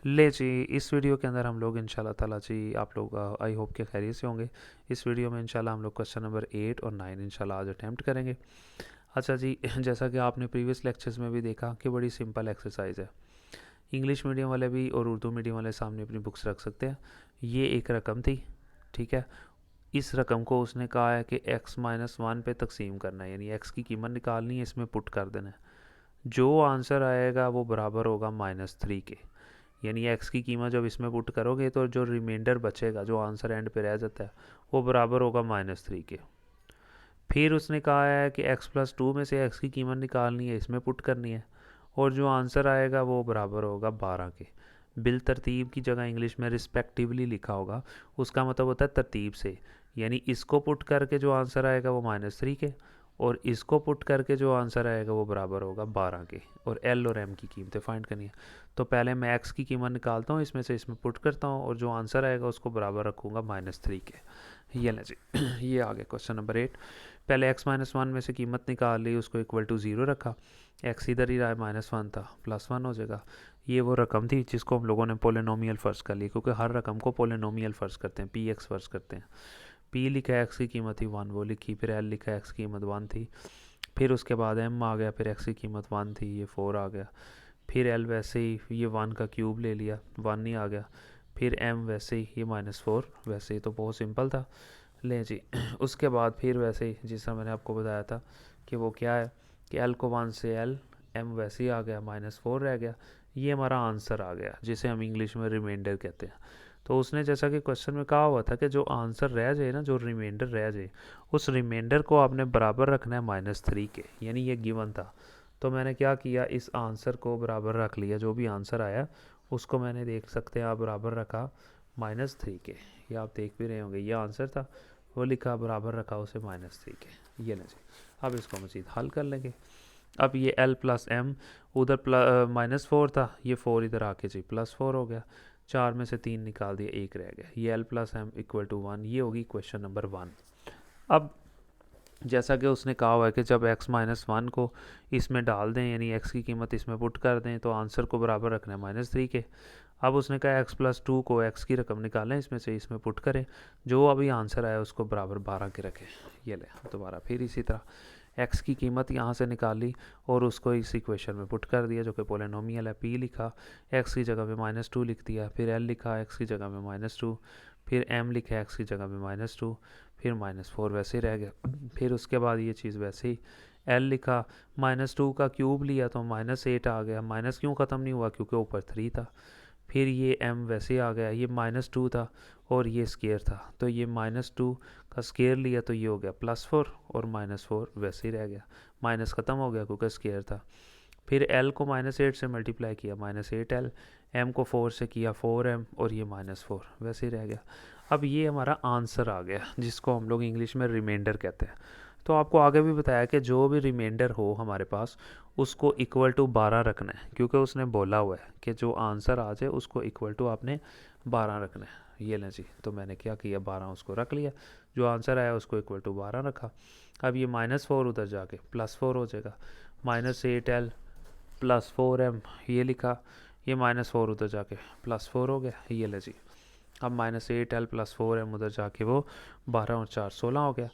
ले जी, इस वीडियो के अंदर हम लोग इंशाल्लाह ताला जी आप लोग आई होप के खैरियत से होंगे। इस वीडियो में इंशाल्लाह हम लोग क्वेश्चन नंबर 8 और 9 इंशाल्लाह आज अटैम्प्ट करेंगे। अच्छा जी, जैसा कि आपने प्रीवियस लेक्चर्स में भी देखा कि बड़ी सिंपल एक्सरसाइज है। इंग्लिश मीडियम वाले भी और उर्दू मीडियम वाले सामने अपनी बुक्स रख सकते हैं। ये एक रकम थी, ठीक है। इस रकम को उसने कहा है कि x-1 पे तकसीम करना है, यानी x की कीमत निकालनी है, इसमें पुट कर देना है। जो आंसर आएगा वो बराबर होगा -3 के। यानी x की कीमत जब इसमें पुट करोगे तो जो रिमाइंडर बचेगा, जो आंसर एंड पे रह जाता है, वो बराबर होगा -3 के। फिर उसने कहा है कि x+2 में से x की कीमत निकालनी है, इसमें पुट करनी है, और जो आंसर आएगा वो बराबर होगा 12 के। बिल तरतीब की जगह इंग्लिश में रिस्पेक्टिवली लिखा होगा, उसका मतलब होता है तरतीब से। यानी इसको पुट करके जो आंसर आएगा वो -3 के, और इसको पुट करके जो आंसर आएगा वो बराबर होगा 12 के। और एल और एम की कीमतें फाइंड करनी है। तो पहले मैं एक्स की कीमत निकालता हूँ, इसमें से इसमें पुट करता हूँ, और जो आंसर आएगा उसको बराबर रखूँगा -3 के। ये लें जी, ये आ गया क्वेश्चन नंबर 8। पहले x-1 में से कीमत निकाल ली, उसको इक्वल टू 0 रखा। x इधर ही रहा है, -1 था, +1 हो जाएगा। ये वो रकम थी जिसको हम लोगों ने पोलिनोमियल फ़र्ज़ कर ली, क्योंकि हर रकम को पोलिनोमियल फ़र्ज़ करते हैं, px फ़र्ज़ करते हैं। p लिखा है, x की कीमत थी 1, वो लिखी। फिर l लिखा है, x की कीमत 1 थी। फिर उसके बाद m आ गया, फिर x की कीमत 1 थी, ये 4 आ गया। फिर l वैसे ही, ये 1 का क्यूब ले लिया, 1 ही आ गया। फिर m वैसे ही, ये -4 वैसे ही। तो बहुत सिंपल था। लें जी, उसके बाद फिर वैसे ही जिस तरह मैंने आपको बताया था कि वो क्या है कि l को 1 से l, m वैसे ही आ गया, -4 रह गया। ये हमारा आंसर आ गया, जिसे हम इंग्लिश में रिमाइंडर कहते हैं। तो उसने जैसा कि क्वेश्चन में कहा हुआ था कि जो आंसर रह जाए ना, जो रिमाइंडर रह जाए, उस रिमाइंडर को आपने बराबर रखना है -3 के। यानी ये गिवन था। तो मैंने क्या किया, इस आंसर को बराबर रख लिया, जो भी आंसर आया उसको मैंने देख सकते हैं आप बराबर रखा -3 के। ये आप देख भी रहे होंगे, ये आंसर था, वो लिखा बराबर रखा उसे -3 के। ये लें जी, अब इसको मज़ीद हल कर लेंगे। अब ये l प्लस एम, उधर -4 था, ये 4 इधर आके जी +4 हो गया। 4 में से 3 निकाल दिया, 1 रह गया। ये l plus M equal to 1, ये होगी क्वेश्चन नंबर 1। अब जैसा कि उसने कहा हुआ है कि जब x-1 को इसमें डाल दें, यानी x की कीमत इसमें पुट कर दें, तो आंसर को बराबर रखना है -3 के। अब उसने कहा x+2 को x की रकम निकालें, इसमें से इसमें पुट करें, जो अभी आंसर आया उसको बराबर 12 के रखें। ये ले दोबारा फिर इसी तरह x की कीमत यहाँ से निकाली और उसको इस इक्वेशन में पुट कर दिया, जो कि पोलिनोमियल है। p लिखा, x की जगह पे -2 लिख दिया। फिर l लिखा, x की जगह में -2। फिर m लिखा, x की जगह में -2। फिर -4 वैसे ही रह गया। फिर उसके बाद ये चीज़ वैसे ही, l लिखा, -2 का क्यूब लिया तो -8 आ गया। माइनस क्यों ख़त्म नहीं हुआ, क्योंकि ऊपर 3 था। फिर ये m वैसे ही आ गया, ये -2 था और ये स्केयर था, तो ये -2 का स्केयर लिया तो ये हो गया +4, और -4 वैसे ही रह गया, माइनस ख़त्म हो गया क्योंकि स्केयर था। फिर l को -8 से मल्टीप्लाई किया, -8l, m को 4 से किया, 4m, और ये -4 वैसे ही रह गया। अब ये हमारा आंसर आ गया, जिसको हम लोग इंग्लिश में रिमाइंडर कहते हैं। तो आपको आगे भी बताया कि जो भी रिमाइंडर हो हमारे पास, उसको इक्वल टू 12 रखना है, क्योंकि उसने बोला हुआ है कि जो आंसर आ जाए उसको इक्वल टू आपने 12 रखना है। ये लें जी, तो मैंने क्या किया, 12 उसको रख लिया, जो आंसर आया उसको इक्वल टू 12 रखा। अब ये -4 उधर जाके +4 हो जाएगा, -8l +4m, ये लिखा। ये -4 उधर जाके +4 हो गया। ये ले जी, अब -8l +4m उधर जाके वो 12 और 4 16 हो गया।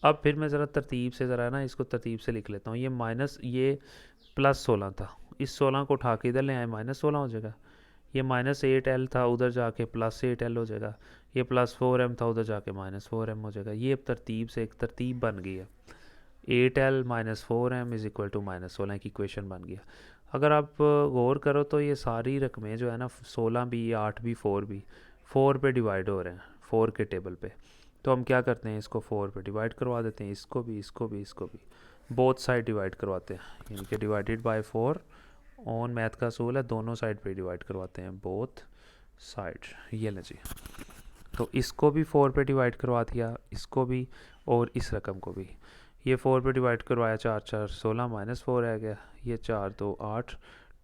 अब फिर मैं ज़रा तरतीब से, ज़रा ना इसको तरतीब से लिख लेता हूँ। ये माइनस, ये +16 था, इस 16 को उठा के इधर ले आए, -16 हो जाएगा। ये -8l था, उधर जाके +8l हो जाएगा। ये +4m था, उधर जाके -4m हो जाएगा। ये अब तरतीब से एक तरतीब बन गई है। 8l -4m is equal to -16 की इक्वेशन बन गया। अगर आप गौर करो तो ये सारी रकमें जो है ना, 16 भी, 8 भी, 4 भी, 4 पे डिवाइड हो रहे हैं, 4 के टेबल पे। तो हम क्या करते हैं, इसको 4 पे डिवाइड करवा देते हैं, इसको भी, इसको भी, इसको भी, बोथ साइड डिवाइड करवाते हैं, यानी कि डिवाइडेड बाय 4 ऑन मैथ का असूल है, दोनों साइड पे डिवाइड करवाते हैं, बोथ साइड। ये लें जी, तो इसको भी 4 पे डिवाइड करवा दिया, इसको भी और इस रकम को भी। ये 4 पे डिवाइड करवाया, 4 4 16, -4 रह गया। ये 4 2 8,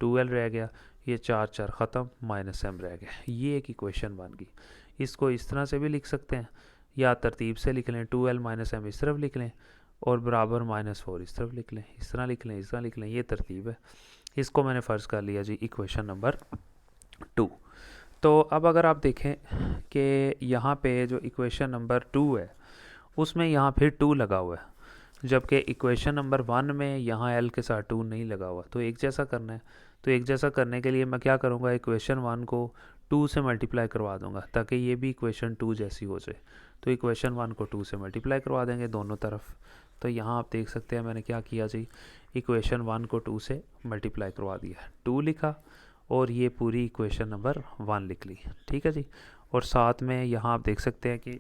2l रह गया। ये 4 4 ख़त्म, -m रह गया। ये एक इक्वेशन बन गई। इसको इस तरह से भी लिख सकते हैं, या तरतीब से लिख लें, 2l -m इस तरफ लिख लें, और बराबर -4 इस तरफ लिख लें, इस तरह लिख लें, इस तरह लिख लें। ये तरतीब है। इसको मैंने फ़र्ज़ कर लिया जी इक्वेशन नंबर 2। तो अब अगर आप देखें कि यहाँ पे जो इक्वेशन नंबर 2 है उसमें यहाँ फिर 2 लगा हुआ है, जबकि इक्वेशन नंबर 1 में यहाँ एल के साथ 2 नहीं लगा हुआ। तो एक जैसा करना है, तो एक जैसा करने के लिए मैं क्या करूँगा, इक्वेशन 1 को 2 से मल्टीप्लाई करवा दूंगा ताकि ये भी इक्वेशन 2 जैसी हो जाए। तो इक्वेशन 1 को 2 से मल्टीप्लाई करवा देंगे दोनों तरफ। तो यहाँ आप देख सकते हैं मैंने क्या किया जी, इक्वेशन 1 को 2 से मल्टीप्लाई करवा दिया, 2 लिखा और ये पूरी इक्वेशन नंबर 1 लिख ली। ठीक है जी। और साथ में यहाँ आप देख सकते हैं कि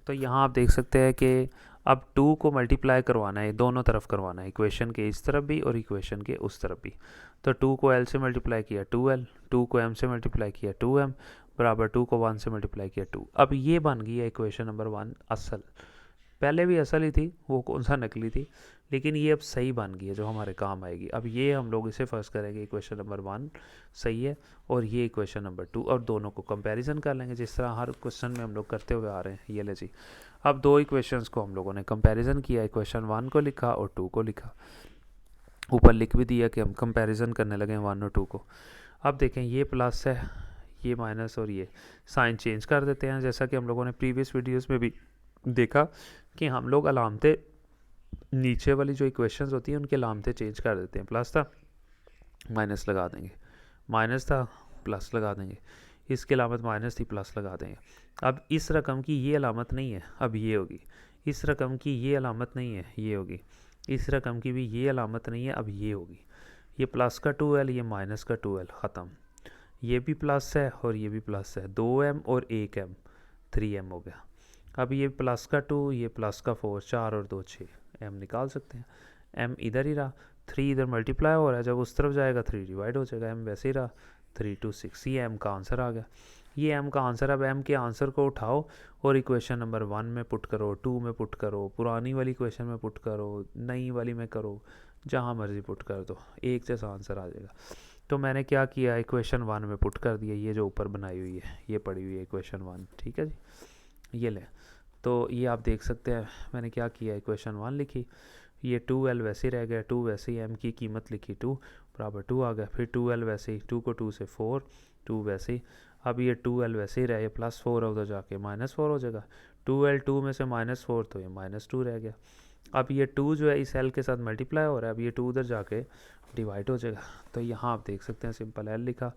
तो यहाँ आप देख सकते हैं कि अब 2 को मल्टीप्लाई करवाना है, दोनों तरफ करवाना है, इक्वेशन के इस तरफ भी और इक्वेशन के उस तरफ भी। तो 2 को l से मल्टीप्लाई किया 2l, 2 को m से मल्टीप्लाई किया 2m, बराबर 2 को 1 से मल्टीप्लाई किया 2। अब ये बन गई है इक्वेशन नंबर 1 असल। पहले भी असल ही थी, वो कौन सा नकली थी, लेकिन ये अब सही बन गई है जो हमारे काम आएगी। अब ये हम लोग इसे फर्स्ट करेंगे, इक्वेशन नंबर 1 सही है और ये इक्वेशन नंबर 2, और दोनों को कंपैरिजन कर लेंगे जिस तरह हर क्वेश्चन में हम लोग करते हुए आ रहे हैं। ये ले जी, अब दो इक्वेशंस को हम लोगों ने कंपैरिजन किया, इक्वेशन 1 को लिखा और 2 को लिखा, ऊपर लिख भी दिया कि हम कंपैरिजन करने लगे 1 और 2 को। अब देखें ये प्लस है, ये माइनस, और ये साइन चेंज कर देते हैं। जैसा कि हम लोगों ने प्रीवियस वीडियोस में भी देखा कि हम लोग अलामतें नीचे वाली जो इक्वेशंस होती हैं उनकी अलामतें चेंज कर देते हैं। प्लस था माइनस लगा देंगे, माइनस था प्लस लगा देंगे, इसकी अलामत माइनस थी प्लस लगा देंगे। अब इस रकम की ये अलामत नहीं है, अब ये होगी। इस रकम की ये अलामत नहीं है, ये होगी। इस रकम की भी ये अलामत नहीं है, अब ये होगी। ये प्लस का 2l, ये माइनस का 2l, ख़त्म। ये भी प्लस है और ये भी प्लस है, 2m और 1m, 3m हो गया। अब ये प्लस का 2, ये प्लस का 4, 4 और 2 6, m निकाल सकते हैं। m इधर ही रहा, 3 इधर मल्टीप्लाई हो रहा है, जब उस तरफ जाएगा 3 डिवाइड हो जाएगा, m वैसे ही रहा, 3 2 6, ये m का आंसर आ गया। ये m का आंसर। अब m के आंसर को उठाओ और इक्वेशन नंबर 1 में पुट करो, 2 में पुट करो, पुरानी वाली इक्वेशन में पुट करो, नई वाली में करो, जहाँ मर्जी पुट कर दो, एक जैसा आंसर आ जाएगा। तो मैंने क्या किया, इक्वेशन 1 में पुट कर दिया, ये जो ऊपर बनाई हुई है, ये पड़ी हुई है इक्वेशन 1। ठीक है जी, ये ले। तो ये आप देख सकते हैं मैंने क्या किया, इक्वेशन 1 लिखी, ये 2l वैसे ही रह गया, 2 वैसे ही, m की कीमत लिखी 2 बराबर 2 आ गया, फिर 2l वैसे ही, 2 को 2 से 4, 2 वैसे ही। अब ये 2l वैसे ही रह गया, प्लस 4 उधर जाके माइनस 4 हो जाएगा, 2l 2 में से -4 तो ये -2 रह गया। अब ये 2 जो है इस l के साथ मल्टीप्लाई हो रहा है, अब ये 2 उधर जाके डिवाइड हो जाएगा। तो यहाँ आप देख सकते हैं सिंपल l लिखा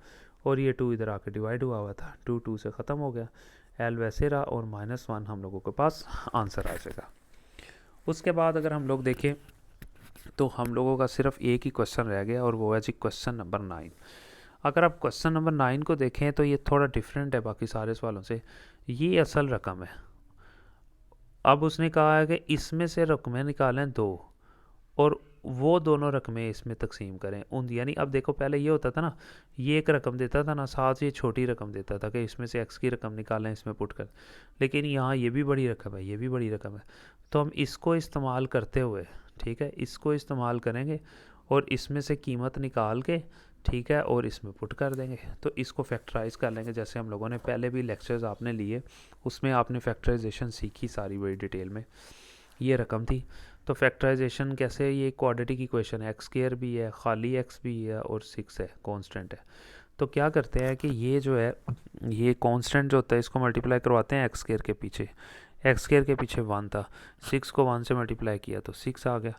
और ये 2 इधर आके डिवाइड हुआ था, 2 2 से ख़त्म हो गया, l वैसे रहा और -1 हम लोगों के पास आंसर आ जाएगा। उसके बाद अगर हम लोग देखें तो हम लोगों का सिर्फ एक ही क्वेश्चन रह गया और वो है जी क्वेश्चन नंबर 9। अगर आप क्वेश्चन नंबर 9 को देखें तो ये थोड़ा डिफरेंट है बाकी सारे सवालों से। ये असल रकम है। अब उसने कहा है कि इसमें से रकमें निकालें 2 और वो दोनों रकमें इसमें तकसीम करें उन, यानी अब देखो पहले ये होता था ना, ये एक रकम देता था ना, साथ ये छोटी रकम देता था कि इसमें से x की रकम निकालें इसमें पुट कर, लेकिन यहाँ ये भी बड़ी रकम है, ये भी बड़ी रकम है। तो हम इसको इस्तेमाल करते हुए, ठीक है, इसको इस्तेमाल करेंगे और इसमें से कीमत निकाल के, ठीक है, और इसमें पुट कर देंगे। तो इसको फैक्टराइज कर लेंगे, जैसे हम लोगों ने पहले भी लेक्चर्स आपने लिए, उसमें आपने फैक्टराइजेशन सीखी सारी बड़ी डिटेल में। ये रकम थी, तो फैक्टराइजेशन कैसे, ये क्वाड्रेटिक इक्वेशन है, x² भी है, खाली x भी है और 6 है, कांस्टेंट है। तो क्या करते हैं कि ये जो है, ये कांस्टेंट जो होता है इसको मल्टीप्लाई करवाते हैं x² के पीछे, x² के पीछे 1 था, 6 को 1 से मल्टीप्लाई किया तो 6 आ गया।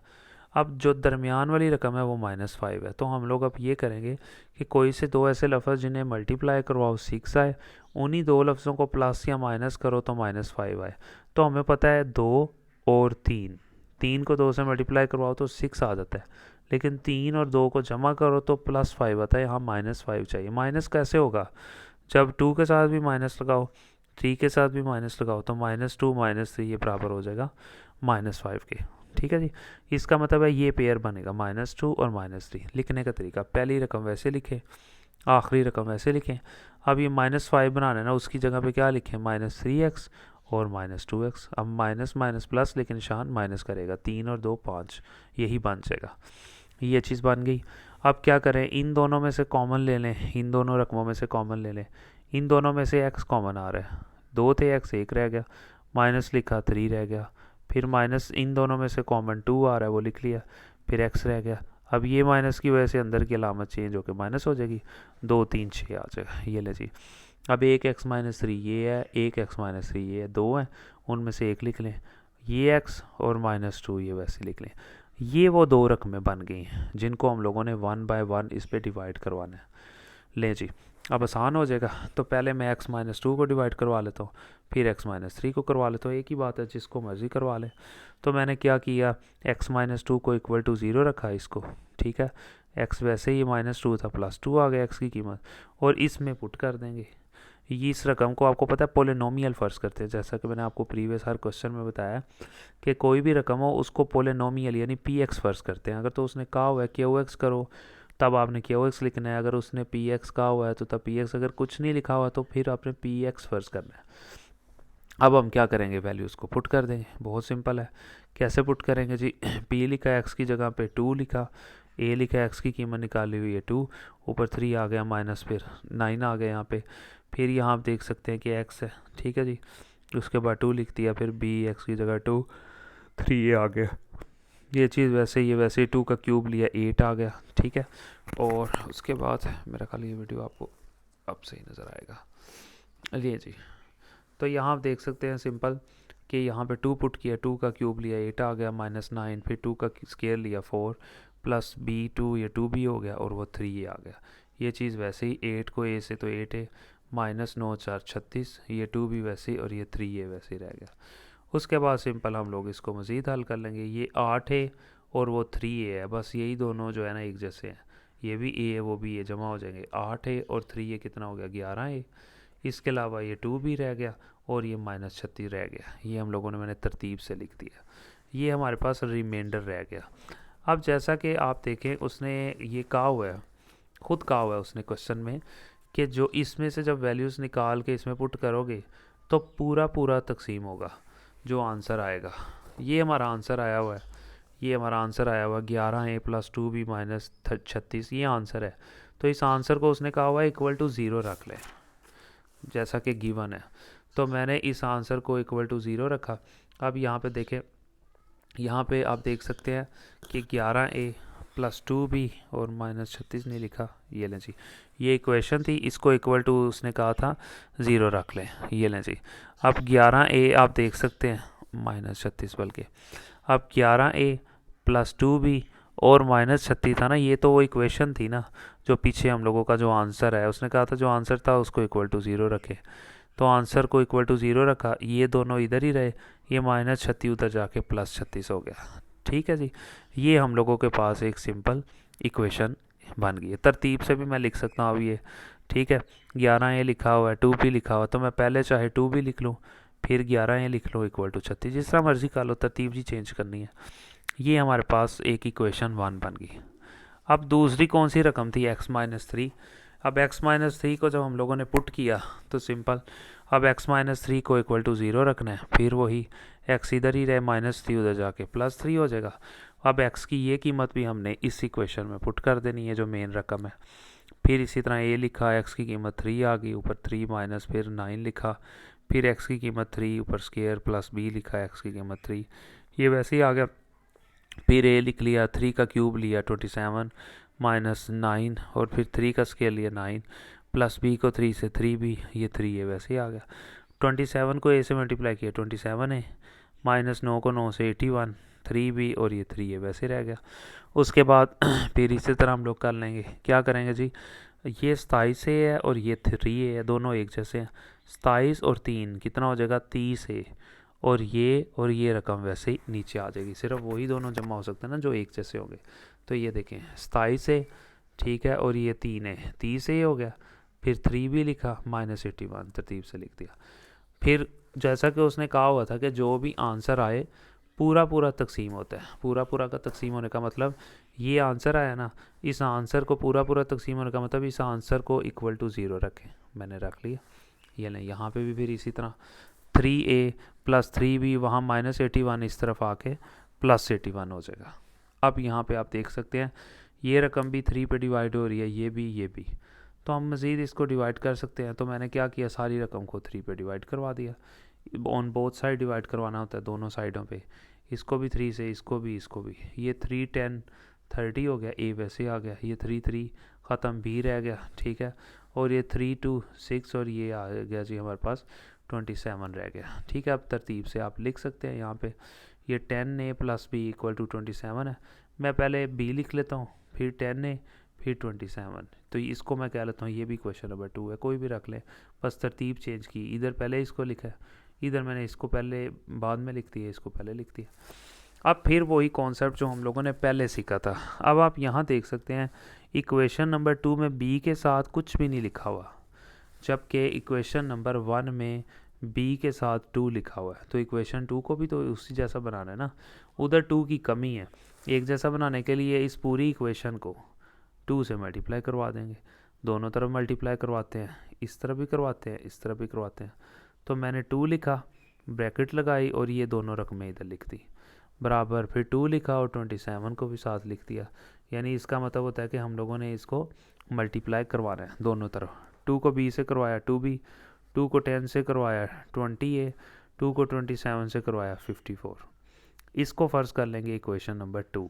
अब जो दरमियान वाली रकम है वो -5 है। तो हम लोग अब ये करेंगे कि कोई से दो ऐसे लफ्ज़ जिन्हें मल्टीप्लाई करवाओ 6 आए, उन्हीं दो लफ्ज़ों को प्लस या माइनस करो तो -5 आए। तो हमें पता है 2 और 3, 3 को 2 से मल्टीप्लाई करवाओ तो 6 आ जाता है, लेकिन 3 और 2 को जमा करो तो +5 आता है, यहाँ -5 चाहिए। माइनस कैसे होगा, जब 2 के साथ भी माइनस लगाओ, 3 के साथ भी माइनस लगाओ, तो -2 -3 ये बराबर हो जाएगा -5 के। ठीक है जी, इसका मतलब है ये पेयर बनेगा -2 और -3। लिखने का तरीका, पहली रकम वैसे लिखें, आखिरी रकम वैसे लिखें। अब ये -5 बनाना है ना, उसकी जगह पे क्या लिखें, -3x और -2x। अब माइनस माइनस प्लस, लेकिन निशान माइनस करेगा, 3 और 2 5, यही बन जाएगा। ये चीज़ बन गई। अब क्या करें, इन दोनों में से कॉमन ले लें, इन दोनों रकमों में से कॉमन ले लें। इन दोनों में से x कॉमन आ रहा है, 2 थे x 1 रह गया, माइनस लिखा 3 रह गया, फिर माइनस इन दोनों में से कॉमन 2 आ रहा है वो लिख लिया, फिर x रह गया। अब ये माइनस की वजह से अंदर की अलामत चेंज होकर माइनस हो जाएगी, 2 3 6 आ जाएगा। ये ले जी, अब एक एक्स माइनस थ्री ये है, एक एक्स माइनस थ्री ये है, दो हैं, उनमें से एक लिख लें, ये एक्स और -2 ये वैसे लिख लें। ये वो दो रकमें बन गई हैं जिनको हम लोगों ने 1 बाय 1 इस पर डिवाइड करवाना है। ले जी, अब आसान हो जाएगा। तो पहले मैं x-2 को डिवाइड करवा लेता हूँ, फिर x-3 को करवा लेता हूँ। एक ही बात है, जिसको मर्ज़ी करवा लें। तो मैंने क्या किया, x-2 को इक्वल टू 0 रखा इसको, ठीक है। x वैसे ही -2 था, +2 आ गया x की कीमत, और इसमें पुट कर देंगे। ये इस रकम को आपको पता है पोलिनोमियल फ़र्ज़ करते हैं, जैसा कि मैंने आपको प्रीवियस हर क्वेश्चन में बताया कि कोई भी रकम हो उसको पोलिनोमियल यानी px फ़र्ज़ करते हैं। अगर तो उसने कहा हुआ है qx करो, तब आपने qx लिखना है। अगर उसने px कहा हुआ है तो तब px, अगर कुछ नहीं लिखा हुआ तो फिर आपने px फ़र्ज़ करना है। अब हम क्या करेंगे, वैल्यूज़ को पुट कर देंगे। बहुत सिंपल है। कैसे पुट करेंगे जी, p लिखा x की जगह पे 2 लिखा, a लिखा x की कीमत निकाली हुई है 2, ऊपर 3 आ गया माइनस, फिर 9 आ गया यहाँ पे, फिर यहाँ आप देख सकते हैं कि x है, ठीक है जी। उसके बाद 2 लिख दिया, फिर b x की जगह 2, 3 आ गया। ये चीज़ वैसे ही, वैसे 2 का क्यूब लिया 8 आ गया, ठीक है। और उसके बाद मेरा ख्याल ये वीडियो आपको अब सही नज़र आएगा। लिए जी, तो यहाँ आप देख सकते हैं सिंपल कि यहाँ पे 2 पुट किया, 2 का क्यूब लिया 8 आ गया, -9, फिर 2 का स्केयर लिया 4, प्लस b2, ये 2b हो गया, और वो 3 आ गया। ये चीज़ वैसे ही 8 को a से तो 8 है, -9 4 36, ये 2b वैसे ही, और ये 3a वैसे ही रह गया। उसके बाद सिंपल हम लोग इसको मज़ीद हल कर लेंगे। ये 8 है और वो 3a है, बस यही दोनों जो है ना एक जैसे हैं। ये भी a है, वो भी a, जमा हो जाएंगे। 8 है और 3a कितना हो गया, 11 है। इसके अलावा ये 2 भी रह गया, और ये -36 रह गया। ये हम लोगों ने, मैंने तरतीब से लिख दिया। ये हमारे पास रिमाइंडर रह गया। अब जैसा कि आप देखें, उसने ये कहा हुआ है, खुद कहा हुआ है उसने क्वेश्चन में, कि जो इसमें से जब वैल्यूज़ निकाल के इसमें पुट करोगे तो पूरा पूरा तकसीम होगा, जो आंसर आएगा। ये हमारा आंसर आया हुआ है, ये हमारा आंसर आया हुआ है 11a + 2b - 36, ये आंसर है। तो इस आंसर को उसने कहा हुआ है इक्वल टू 0 रख लें, जैसा कि गिवन है। तो मैंने इस आंसर को इक्वल टू 0 रखा। अब यहाँ पे देखें, यहाँ पे आप देख सकते हैं कि 11a + 2b और -36 नहीं लिखा, ये लें जी, ये इक्वेशन थी, इसको इक्वल टू उसने कहा था 0 रख लें, ये लें जी। अब 11a आप देख सकते हैं, -36 बल्कि, अब 11a + 2b और -36 था ना, ये तो वो इक्वेशन थी ना जो पीछे हम लोगों का जो आंसर है, उसने कहा था जो आंसर था उसको इक्वल टू 0 रखे। तो आंसर को इक्वल टू 0 रखा, ये दोनों इधर ही रहे, ये -36 उधर जाके +36 हो गया, ठीक है जी। ये हम लोगों के पास एक सिंपल इक्वेशन बन गई है। तरतीब से भी मैं लिख सकता हूँ अब ये, ठीक है। 11a लिखा हुआ है, 2b लिखा हुआ, तो मैं पहले चाहे 2b लिख लूँ, फिर 11a लिख लूँ इक्वल टू 36, जिस तरह मर्जी कर लो, तरतीब ही चेंज करनी है। ये हमारे पास एक इक्वेशन 1 बन गई। अब दूसरी कौन सी रकम थी, x-3। अब x-3 को जब हम लोगों ने पुट किया तो सिंपल, अब x-3 को इक्वल टू 0 रखना है, फिर वही x इधर ही रहे, -3 उधर जाके +3 हो जाएगा। अब x की ये कीमत भी हमने इस इक्वेशन में पुट कर देनी है जो मेन रकम है। फिर इसी तरह a लिखा, x की कीमत 3 आ गई, ऊपर 3 माइनस, फिर 9 लिखा, फिर x की कीमत 3, ऊपर स्केयर, प्लस b लिखा, x की कीमत 3, ये वैसे ही आ गया। फिर a लिख लिया, 3 का क्यूब लिया 27 -9, और फिर 3 का स्केयर लिया 9, प्लस b को 3 से 3b, ये 3 है वैसे ही आ गया। 27 को a से मल्टीप्लाई किया 27 है, -9 को 9 से 81, 3b, और ये 3 है वैसे रह गया। उसके बाद फिर इसी तरह हम लोग कर लेंगे, क्या करेंगे जी, ये 27 है और ये 3 है, दोनों एक जैसे हैं। 27 और 3 कितना हो जाएगा, 30 है, और ये रकम वैसे ही नीचे आ जाएगी। सिर्फ वही दोनों जमा हो सकते हैं ना जो एक जैसे होंगे। तो ये देखें 27 है, ठीक है, और ये 3 है, 30 ही हो गया। फिर 3 भी लिखा, -81 तरतीब से लिख दिया। फिर जैसा कि उसने कहा हुआ था कि जो भी आंसर आए पूरा पूरा तकसीम होता है। पूरा पूरा का तकसीम होने का मतलब, ये आंसर आया ना, इस आंसर को पूरा पूरा तकसीम होने का मतलब इस आंसर को इक्वल टू 0 रखें। मैंने रख लिया, ये लें। यहाँ पे भी फिर इसी तरह 3a + 3b, वहाँ -81 इस तरफ आके +81 हो जाएगा। अब यहाँ पे आप देख सकते हैं ये रकम भी 3 पे डिवाइड हो रही है, ये भी। तो हम मज़ीद इसको डिवाइड कर सकते हैं। तो मैंने क्या किया, सारी रकम को 3 पे डिवाइड करवा दिया। ऑन बोथ साइड डिवाइड करवाना होता है, दोनों साइडों पे। इसको भी 3 से, इसको भी, इसको भी। ये 3 10 30 हो गया, ए वैसे आ गया, ये 3 3 ख़त्म, बी रह गया, ठीक है, और ये 3 2 6 और ये आ गया जी हमारे पास 27 रह गया, ठीक है। अब तरतीब से आप लिख सकते हैं यहाँ पे, ये 10a + b = 27 है। मैं पहले b लिख लेता हूँ, फिर 10a, फिर 27, तो इसको मैं कह लेता हूँ ये भी क्वेश्चन नंबर 2 है, कोई भी रख लें, बस तरतीब चेंज की, इधर पहले इसको लिखा है, इधर मैंने इसको पहले बाद में लिख दिया, इसको पहले लिख दिया। अब फिर वही कॉन्सेप्ट जो हम लोगों ने पहले सीखा था, अब आप यहाँ देख सकते हैं इक्वेशन नंबर 2 में b के साथ कुछ भी नहीं लिखा हुआ, जबकि इक्वेशन नंबर 1 में b के साथ 2 लिखा हुआ है, तो इक्वेशन 2 को भी तो उसी जैसा बनाना है ना, उधर 2 की कमी है, एक जैसा बनाने के लिए इस पूरी इक्वेशन को 2 से मल्टीप्लाई करवा देंगे, दोनों तरफ मल्टीप्लाई करवाते हैं, इस तरफ भी करवाते हैं, इस तरफ भी करवाते हैं, तो मैंने 2 लिखा, ब्रैकेट लगाई और ये दोनों रकमें इधर लिख दी, बराबर, फिर 2 लिखा और 27 को भी साथ लिख दिया, यानी इसका मतलब होता है कि हम लोगों ने इसको मल्टीप्लाई करवाना है दोनों तरफ, 2 को b से करवाया 2b, 2 को 10 से करवाया 20a, 2 को 27 से करवाया 54, इसको फ़र्ज़ कर लेंगे इक्वेशन नंबर 2।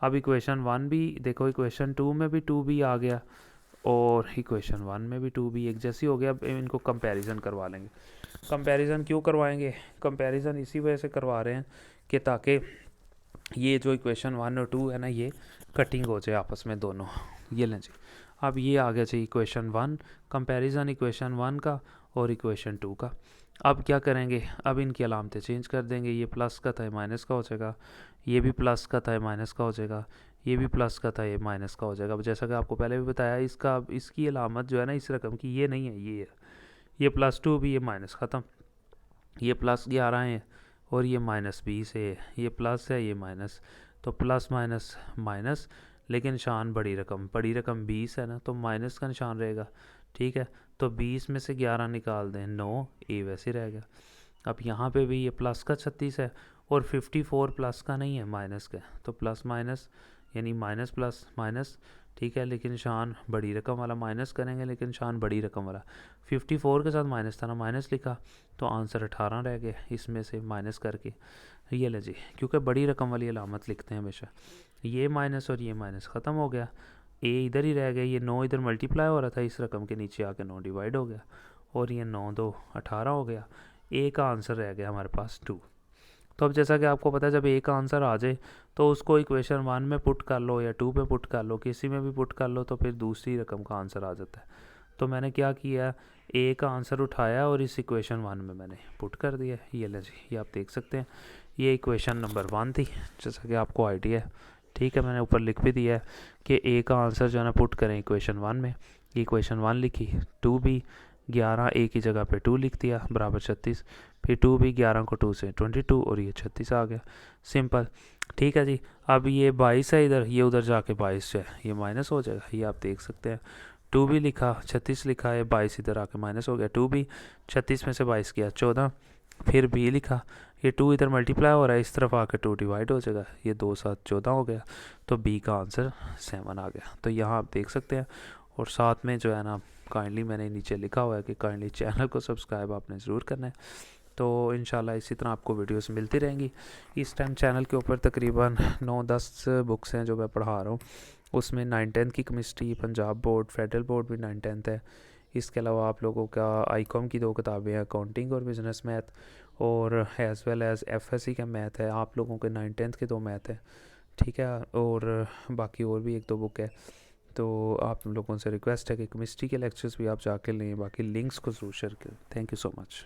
अब इक्वेशन 1 भी देखो, इक्वेशन 2 में भी 2b आ गया और इक्वेशन 1 में भी 2b एक जैसी हो गया। अब इनको कंपैरिजन करवा लेंगे। कंपैरिजन क्यों करवाएंगे? कंपैरिजन इसी वजह से करवा रहे हैं कि ताकि ये जो इक्वेशन 1 और 2 है ना, ये कटिंग हो जाए आपस में दोनों। ये लें जी, अब ये आ गया जी इक्वेशन 1, कंपैरिजन इक्वेशन 1 का और इक्वेशन 2 का। अब क्या करेंगे, अब इनकी अलामतें चेंज कर देंगे, ये प्लस का था ये माइनस का हो जाएगा, ये भी प्लस का था ये माइनस का हो जाएगा, ये भी प्लस का था ये माइनस का हो जाएगा। अब जैसा कि आपको पहले भी बताया, इसकी अलामत जो है ना इस रकम की, ये नहीं है, ये है, ये +2 भी, ये माइनस, ख़त्म, ये +11 है और ये -20 है, ये प्लस है ये माइनस, तो प्लस माइनस माइनस, लेकिन निशान बड़ी रकम 20 है ना, तो माइनस का निशान रहेगा, ठीक है। तो 20 में से 11 निकाल दें 9, ए वैसे रह गया। अब यहाँ पे भी ये प्लस का 36 है और 54 प्लस का नहीं है, माइनस का, तो प्लस माइनस यानी माइनस प्लस माइनस, ठीक है, लेकिन निशान बड़ी रकम वाला, माइनस करेंगे लेकिन निशान बड़ी रकम वाला। 54 के साथ माइनस था ना, माइनस लिखा तो आंसर 18 रह गया, इसमें से माइनस करके ये ले जी, क्योंकि बड़ी रकम वाली अलामत लिखते हैं हमेशा। ये माइनस और ये माइनस, ख़त्म हो गया, ए इधर ही रह गया, ये 9 इधर मल्टीप्लाई हो रहा था, इस रकम के नीचे आके 9 डिवाइड हो गया और ये 9 2 18 हो गया। ए का आंसर रह गया हमारे पास 2। तो अब जैसा कि आपको पता है, जब ए का आंसर आ जाए तो उसको इक्वेशन 1 में पुट कर लो या 2 पे पुट कर लो, किसी में भी पुट कर लो, तो फिर दूसरी रकम का आंसर आ जाता है। तो मैंने क्या किया, ए का आंसर उठाया और इस इक्वेशन 1 में मैंने पुट कर दिया। ये ले जी, ये आप देख सकते हैं, ये इक्वेशन नंबर 1 थी, जैसा कि आपको आइडिया है, ठीक है। मैंने ऊपर लिख भी दिया है कि ए का आंसर जो है ना पुट करें इक्वेशन 1 में। इक्वेशन 1 लिखी, 2b 11 ए की जगह पे 2 लिख दिया, बराबर 36, फिर 2b 11 को 2 से 22 और ये 36 आ गया, सिंपल, ठीक है जी। अब ये 22 है इधर, ये उधर जाके 22 है, ये माइनस हो जाएगा, ये आप देख सकते हैं। 2b लिखा, 36 लिखा है, 22 इधर आके माइनस हो गया, 2b 36 में से 22 किया 14, फिर b लिखा, ये 2 इधर मल्टीप्लाई हो रहा है, इस तरफ आकर 2 डिवाइड हो जाएगा, ये 2 7 14 हो गया, तो b का आंसर 7 आ गया। तो यहाँ आप देख सकते हैं, और साथ में जो है ना काइंडली मैंने नीचे लिखा हुआ है कि काइंडली चैनल को सब्सक्राइब आपने ज़रूर करना है। तो इंशाल्लाह इसी तरह आपको वीडियोस मिलती रहेंगी। इस टाइम चैनल के ऊपर तकरीबन 9-10 बुक्स हैं जो मैं पढ़ा रहा हूँ, उसमें 9-10 की chemistry, Punjab board, federal board भी 9-10 है। इसके अलावा आप लोगों का आईकॉम की 2 किताबें हैं, अकाउंटिंग और बिज़नेस मैथ, और एज़ वेल एज़ एफएससी का मैथ है। आप लोगों के 9-10 के 2 मैथ है, ठीक है, और बाकी और भी 1-2 बुक है। तो आप लोगों से रिक्वेस्ट है कि केमिस्ट्री के लेक्चर्स भी आप जाके लें, बाकी लिंक्स को ज़रूर शेयर करें। Thank you so much.